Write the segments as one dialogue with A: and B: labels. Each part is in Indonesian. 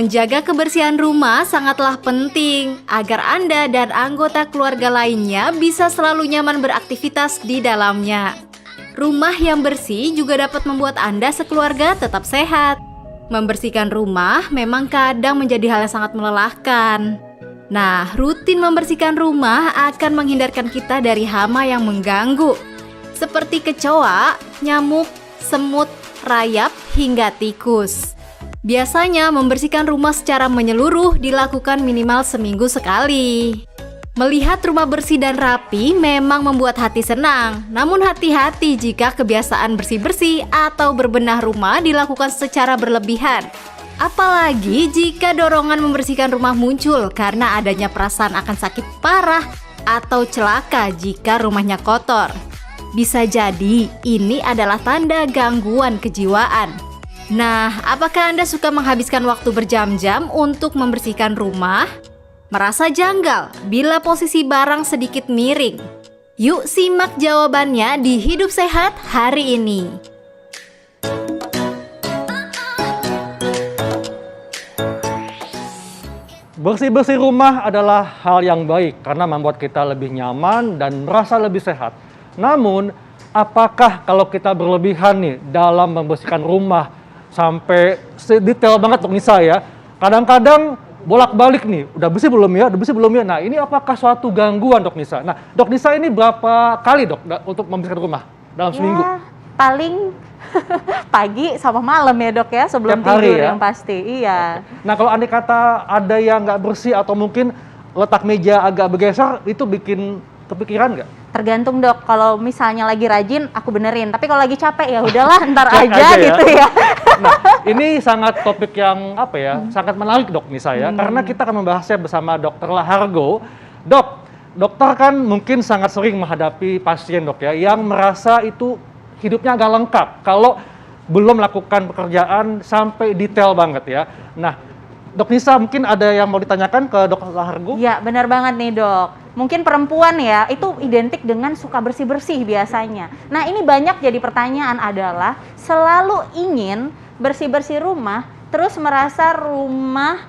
A: Menjaga kebersihan rumah sangatlah penting agar Anda dan anggota keluarga lainnya bisa selalu nyaman beraktivitas di dalamnya. Rumah yang bersih juga dapat membuat Anda sekeluarga tetap sehat. Membersihkan rumah memang kadang menjadi hal yang sangat melelahkan. Nah, rutin membersihkan rumah akan menghindarkan kita dari hama yang mengganggu, seperti kecoa, nyamuk, semut, rayap, hingga tikus. Biasanya membersihkan rumah secara menyeluruh dilakukan minimal seminggu sekali. Melihat rumah bersih dan rapi memang membuat hati senang. Namun hati-hati jika kebiasaan bersih-bersih atau berbenah rumah dilakukan secara berlebihan. Apalagi jika dorongan membersihkan rumah muncul karena adanya perasaan akan sakit parah atau celaka jika rumahnya kotor. Bisa jadi ini adalah tanda gangguan kejiwaan. Nah, apakah Anda suka menghabiskan waktu berjam-jam untuk membersihkan rumah? Merasa janggal bila posisi barang sedikit miring? Yuk simak jawabannya di Hidup Sehat hari ini.
B: Bersih-bersih rumah adalah hal yang baik karena membuat kita lebih nyaman dan merasa lebih sehat. Namun, apakah kalau kita berlebihan nih dalam membersihkan rumah sampai detail banget Dok Nisa ya, kadang-kadang bolak-balik nih, udah bersih belum ya, udah bersih belum ya. Nah, ini apakah suatu gangguan Dok Nisa? Nah, Dok Nisa ini berapa kali Dok untuk membersihkan rumah dalam seminggu?
C: Paling pagi sama malam ya Dok ya, sebelum
B: Tiap hari
C: tidur
B: ya?
C: yang pasti. Iya.
B: Nah, kalau andai kata ada yang nggak bersih atau mungkin letak meja agak bergeser, itu bikin kepikiran nggak?
C: Tergantung Dok, kalau misalnya lagi rajin aku benerin, tapi kalau lagi capek ya udahlah ntar
B: Cek
C: aja
B: ya.
C: gitu ya.
B: Nah, ini sangat topik yang apa ya, sangat menarik Dok Nisa ya, karena kita akan membahasnya bersama Dokter Lahargo. Dok, dokter kan mungkin sangat sering menghadapi pasien Dok ya, yang merasa itu hidupnya agak lengkap kalau belum melakukan pekerjaan sampai detail banget ya. Nah, Dok Nisa mungkin ada yang mau ditanyakan ke Dokter Lahargo?
C: Iya benar banget nih Dok. Mungkin perempuan ya, itu identik dengan suka bersih-bersih biasanya. Nah ini banyak jadi pertanyaan adalah selalu ingin bersih-bersih rumah, terus merasa rumah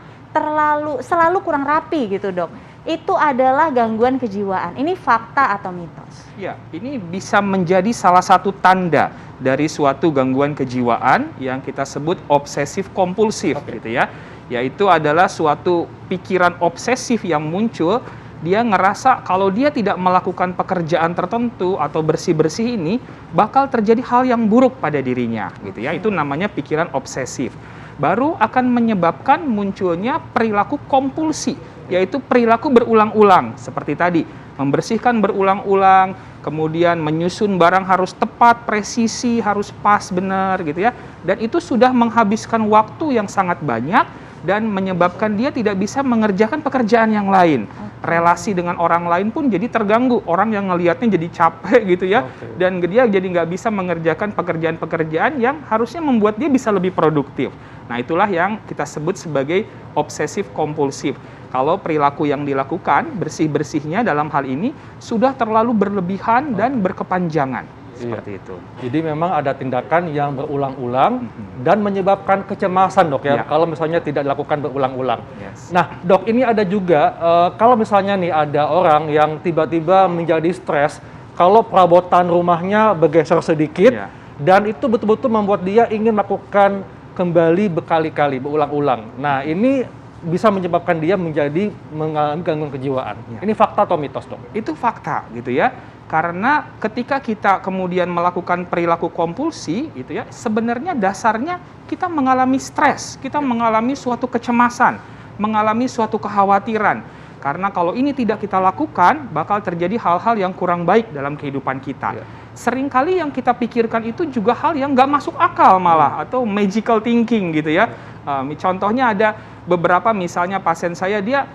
C: selalu kurang rapi gitu Dok. Itu adalah gangguan kejiwaan. Ini fakta atau mitos?
D: Ya, ini bisa menjadi salah satu tanda dari suatu gangguan kejiwaan yang kita sebut obsesif kompulsif gitu ya. Yaitu adalah suatu pikiran obsesif yang muncul. Dia ngerasa kalau dia tidak melakukan pekerjaan tertentu atau bersih-bersih ini bakal terjadi hal yang buruk pada dirinya gitu ya. Itu namanya pikiran obsesif. Baru akan menyebabkan munculnya perilaku kompulsi, yaitu perilaku berulang-ulang seperti tadi, membersihkan berulang-ulang, kemudian menyusun barang harus tepat, presisi, harus pas benar gitu ya. Dan itu sudah menghabiskan waktu yang sangat banyak dan menyebabkan dia tidak bisa mengerjakan pekerjaan yang lain. Relasi dengan orang lain pun jadi terganggu. Orang yang ngelihatnya jadi capek gitu ya. Dan dia jadi nggak bisa mengerjakan pekerjaan-pekerjaan yang harusnya membuat dia bisa lebih produktif. Nah itulah yang kita sebut sebagai obsesif kompulsif. Kalau perilaku yang dilakukan, bersih-bersihnya dalam hal ini sudah terlalu berlebihan dan berkepanjangan. Seperti itu.
B: Jadi memang ada tindakan yang berulang-ulang dan menyebabkan kecemasan Dok ya, kalau misalnya tidak dilakukan berulang-ulang. Nah Dok, ini ada juga kalau misalnya nih ada orang yang tiba-tiba menjadi stres kalau perabotan rumahnya bergeser sedikit dan itu betul-betul membuat dia ingin melakukan kembali berkali-kali, berulang-ulang. Nah ini bisa menyebabkan dia menjadi mengalami gangguan kejiwaan. Ini fakta atau mitos Dok?
D: Itu fakta gitu ya. Karena ketika kita kemudian melakukan perilaku kompulsi, gitu ya, sebenarnya dasarnya kita mengalami stres, kita mengalami suatu kecemasan, mengalami suatu kekhawatiran. Karena kalau ini tidak kita lakukan, bakal terjadi hal-hal yang kurang baik dalam kehidupan kita. Seringkali yang kita pikirkan itu juga hal yang nggak masuk akal malah, atau magical thinking gitu ya. Contohnya ada beberapa misalnya pasien saya, dia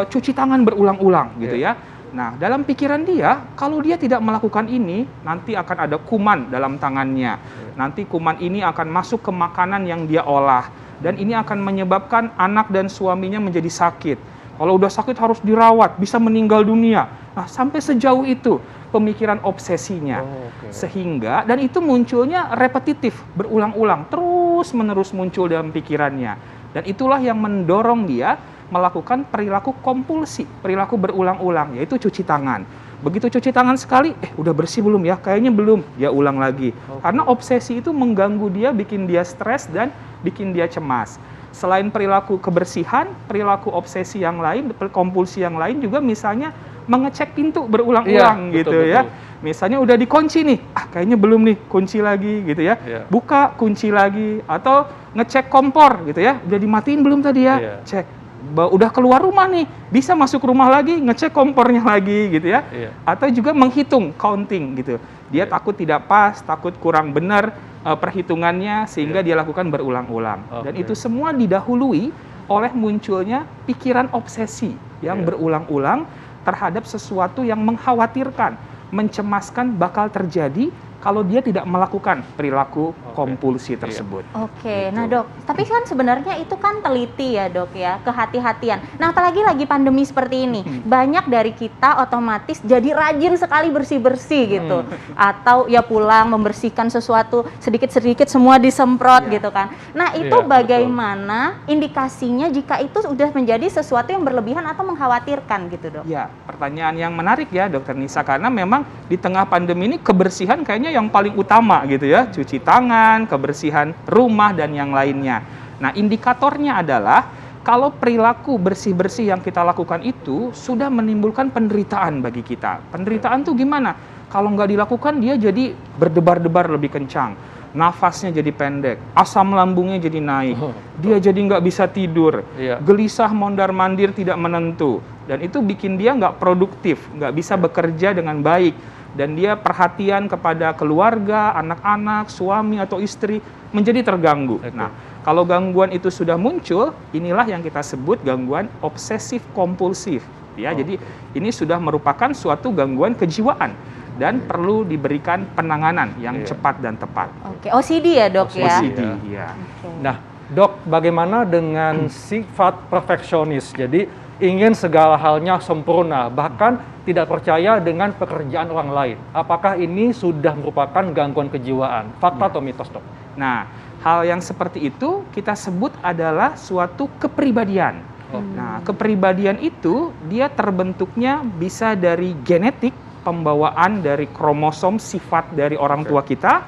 D: cuci tangan berulang-ulang gitu ya. Nah, dalam pikiran dia, kalau dia tidak melakukan ini, nanti akan ada kuman dalam tangannya. Nanti kuman ini akan masuk ke makanan yang dia olah. Dan ini akan menyebabkan anak dan suaminya menjadi sakit. Kalau udah sakit harus dirawat, bisa meninggal dunia. Nah, sampai sejauh itu pemikiran obsesinya. Sehingga, dan itu munculnya repetitif, berulang-ulang, terus-menerus muncul dalam pikirannya. Dan itulah yang mendorong dia melakukan perilaku kompulsi, perilaku berulang-ulang, yaitu cuci tangan. Begitu cuci tangan sekali, udah bersih belum ya? Kayaknya belum, dia ulang lagi. Karena obsesi itu mengganggu dia, bikin dia stres dan bikin dia cemas. Selain perilaku kebersihan, perilaku obsesi yang lain, kompulsi yang lain juga misalnya mengecek pintu berulang-ulang gitu ya. Misalnya udah dikunci nih, kayaknya belum nih, kunci lagi gitu ya. Buka, kunci lagi, atau ngecek kompor gitu ya. Udah dimatiin belum tadi ya? Cek. Udah keluar rumah nih, bisa masuk rumah lagi, ngecek kompornya lagi gitu ya. Atau juga menghitung, counting gitu. Dia takut tidak pas, takut kurang benar perhitungannya sehingga dia lakukan berulang-ulang. Dan itu semua didahului oleh munculnya pikiran obsesi yang berulang-ulang terhadap sesuatu yang mengkhawatirkan, mencemaskan bakal terjadi kalau dia tidak melakukan perilaku kompulsi tersebut.
C: Oke, nah dok, tapi kan sebenarnya itu kan teliti ya dok ya, kehati-hatian. Nah apalagi lagi pandemi seperti ini, banyak dari kita otomatis jadi rajin sekali bersih-bersih gitu. Atau ya pulang membersihkan sesuatu, sedikit-sedikit semua disemprot gitu kan. Nah itu bagaimana indikasinya jika itu sudah menjadi sesuatu yang berlebihan atau mengkhawatirkan gitu dok?
D: Ya, pertanyaan yang menarik ya Dokter Nisa, karena memang di tengah pandemi ini kebersihan kayaknya yang paling utama gitu ya, cuci tangan, kebersihan rumah dan yang lainnya. Nah, indikatornya adalah kalau perilaku bersih-bersih yang kita lakukan itu sudah menimbulkan penderitaan bagi kita. Penderitaan tuh gimana? Kalau nggak dilakukan dia jadi berdebar-debar lebih kencang, nafasnya jadi pendek, asam lambungnya jadi naik, dia jadi nggak bisa tidur, gelisah mondar-mandir tidak menentu, dan itu bikin dia nggak produktif, nggak bisa bekerja dengan baik. Dan dia perhatian kepada keluarga, anak-anak, suami atau istri menjadi terganggu. Nah, kalau gangguan itu sudah muncul, inilah yang kita sebut gangguan obsesif kompulsif. Ya, jadi ini sudah merupakan suatu gangguan kejiwaan dan perlu diberikan penanganan yang cepat dan tepat.
C: Oke, OCD ya dok ya?
D: OCD, ya.
B: Nah, dok, bagaimana dengan sifat perfeksionis? Jadi ingin segala halnya sempurna, bahkan tidak percaya dengan pekerjaan orang lain. Apakah ini sudah merupakan gangguan kejiwaan? Fakta atau mitos, dok?
D: Nah, hal yang seperti itu kita sebut adalah suatu kepribadian. Nah, kepribadian itu dia terbentuknya bisa dari genetik, pembawaan dari kromosom sifat dari orang tua kita,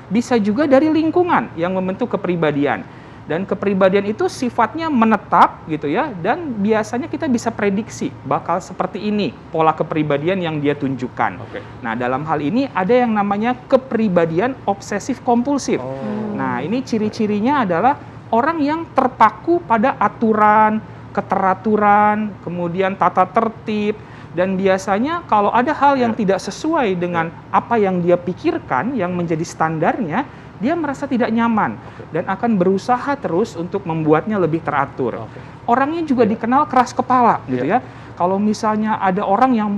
D: bisa juga dari lingkungan yang membentuk kepribadian. Dan kepribadian itu sifatnya menetap gitu ya, dan biasanya kita bisa prediksi bakal seperti ini pola kepribadian yang dia tunjukkan. Nah, dalam hal ini ada yang namanya kepribadian obsesif kompulsif. Nah, ini ciri-cirinya adalah orang yang terpaku pada aturan, keteraturan, kemudian tata tertib, dan biasanya kalau ada hal yang tidak sesuai dengan apa yang dia pikirkan yang menjadi standarnya, dia merasa tidak nyaman dan akan berusaha terus untuk membuatnya lebih teratur. Orangnya juga dikenal keras kepala gitu ya. Kalau misalnya ada orang yang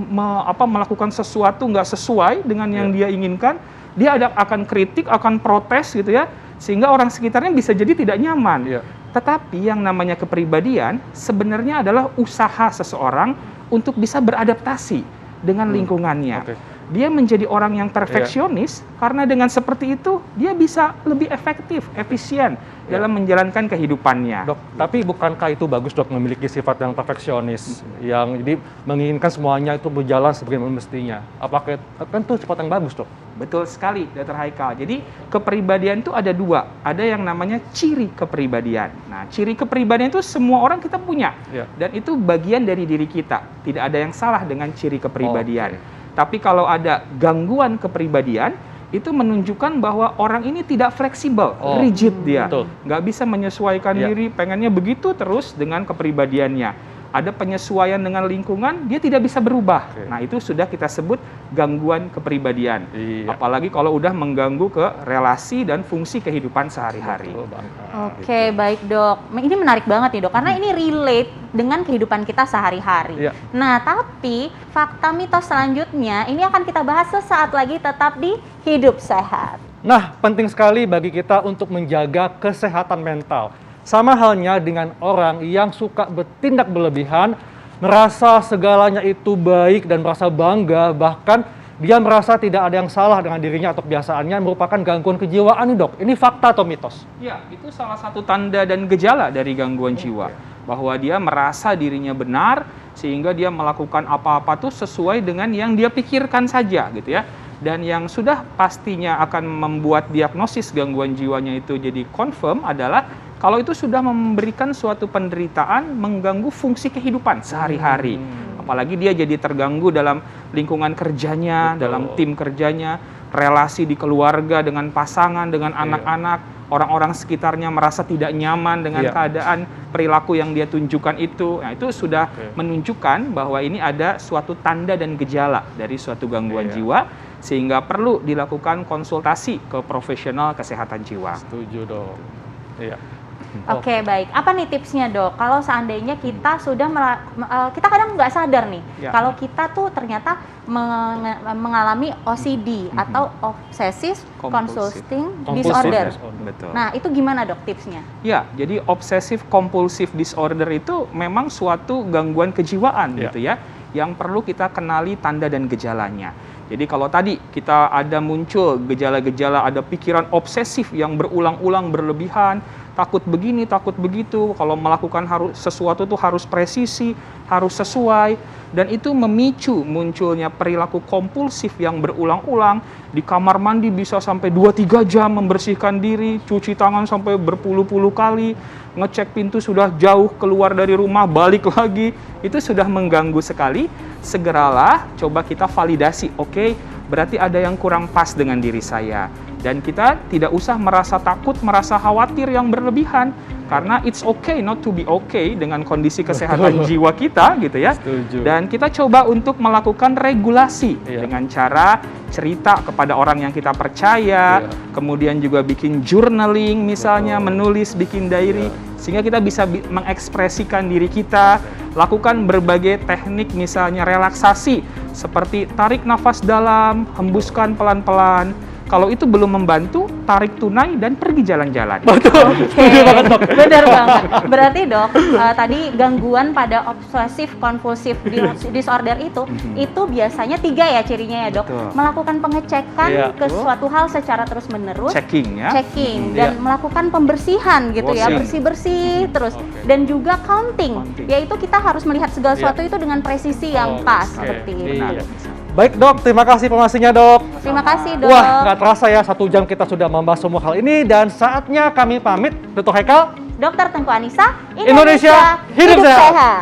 D: melakukan sesuatu nggak sesuai dengan yang dia inginkan, dia akan kritik, akan protes gitu ya, sehingga orang sekitarnya bisa jadi tidak nyaman. Tetapi yang namanya kepribadian sebenarnya adalah usaha seseorang untuk bisa beradaptasi dengan lingkungannya. Dia menjadi orang yang perfeksionis karena dengan seperti itu dia bisa lebih efektif, efisien dalam menjalankan kehidupannya.
B: Dok, tapi bukankah itu bagus dok memiliki sifat yang perfeksionis, yang jadi menginginkan semuanya itu berjalan sebagaimana mestinya? Apakah kan itu sifat yang bagus dok?
D: Betul sekali, Dr. Haikal. Jadi kepribadian itu ada dua, ada yang namanya ciri kepribadian. Nah, ciri kepribadian itu semua orang kita punya, dan itu bagian dari diri kita. Tidak ada yang salah dengan ciri kepribadian. Tapi kalau ada gangguan kepribadian, itu menunjukkan bahwa orang ini tidak fleksibel, rigid dia. Nggak bisa menyesuaikan diri, pengennya begitu terus dengan kepribadiannya. Ada penyesuaian dengan lingkungan, dia tidak bisa berubah. Nah, itu sudah kita sebut gangguan kepribadian. Apalagi kalau udah mengganggu ke relasi dan fungsi kehidupan sehari-hari.
C: Oke, baik dok. Ini menarik banget nih dok, karena ini relate dengan kehidupan kita sehari-hari. Nah, tapi fakta mitos selanjutnya ini akan kita bahas sesaat lagi, tetap di Hidup Sehat.
B: Nah, penting sekali bagi kita untuk menjaga kesehatan mental. Sama halnya dengan orang yang suka bertindak berlebihan, merasa segalanya itu baik dan merasa bangga, bahkan dia merasa tidak ada yang salah dengan dirinya atau kebiasaannya merupakan gangguan kejiwaan nih, Dok. Ini fakta atau mitos?
D: Ya, itu salah satu tanda dan gejala dari gangguan jiwa. Bahwa dia merasa dirinya benar, sehingga dia melakukan apa-apa tuh sesuai dengan yang dia pikirkan saja gitu ya. Dan yang sudah pastinya akan membuat diagnosis gangguan jiwanya itu jadi confirm adalah kalau itu sudah memberikan suatu penderitaan mengganggu fungsi kehidupan sehari-hari. Apalagi dia jadi terganggu dalam lingkungan kerjanya, dalam tim kerjanya, relasi di keluarga dengan pasangan, dengan anak-anak, orang-orang sekitarnya merasa tidak nyaman dengan keadaan perilaku yang dia tunjukkan itu. Nah, itu sudah menunjukkan bahwa ini ada suatu tanda dan gejala dari suatu gangguan jiwa, sehingga perlu dilakukan konsultasi ke profesional kesehatan jiwa.
B: Setuju, Dok. Iya.
C: Oke, baik. Apa nih tipsnya, Dok? Kalau seandainya kita sudah kita kadang nggak sadar nih, kalau kita tuh ternyata mengalami OCD atau Obsessive Compulsive Disorder.
D: Betul.
C: Nah, itu gimana, Dok, tipsnya?
D: Ya, jadi Obsessive Compulsive Disorder itu memang suatu gangguan kejiwaan gitu ya, yang perlu kita kenali tanda dan gejalanya. Jadi kalau tadi kita ada muncul gejala-gejala, ada pikiran obsesif yang berulang-ulang berlebihan, takut begini, takut begitu, kalau melakukan sesuatu tuh harus presisi, harus sesuai, dan itu memicu munculnya perilaku kompulsif yang berulang-ulang. Di kamar mandi bisa sampai 2-3 jam membersihkan diri, cuci tangan sampai berpuluh-puluh kali, ngecek pintu sudah jauh keluar dari rumah, balik lagi, itu sudah mengganggu sekali. Segeralah coba kita validasi, oke, berarti ada yang kurang pas dengan diri saya. Dan kita tidak usah merasa takut, merasa khawatir yang berlebihan. Karena it's okay not to be okay dengan kondisi kesehatan jiwa kita gitu ya.
B: Setuju.
D: Dan kita coba untuk melakukan regulasi dengan cara cerita kepada orang yang kita percaya, kemudian juga bikin journaling misalnya, menulis, bikin diary, sehingga kita bisa mengekspresikan diri kita, lakukan berbagai teknik misalnya relaksasi, seperti tarik nafas dalam, hembuskan pelan-pelan. Kalau itu belum membantu, tarik tunai dan pergi jalan-jalan.
B: Betul. Setuju banget, Dok.
C: Benar banget. Berarti, Dok, tadi gangguan pada obsessive compulsive disorder itu biasanya 3 ya cirinya ya, Dok.
D: Betul.
C: Melakukan pengecekan ke suatu hal secara terus-menerus,
D: Checking ya.
C: dan melakukan pembersihan gitu ya, bersih-bersih terus, dan juga counting, yaitu kita harus melihat segala sesuatu itu dengan presisi yang pas seperti ini.
B: Baik, Dok, terima kasih informasinya, Dok.
C: Terima kasih, Dok.
B: Wah, nggak terasa ya 1 jam kita sudah membahas semua hal ini, dan saatnya kami pamit. Dr. Haikal,
C: Dokter Tengku Anissa,
B: Indonesia hidup sehat.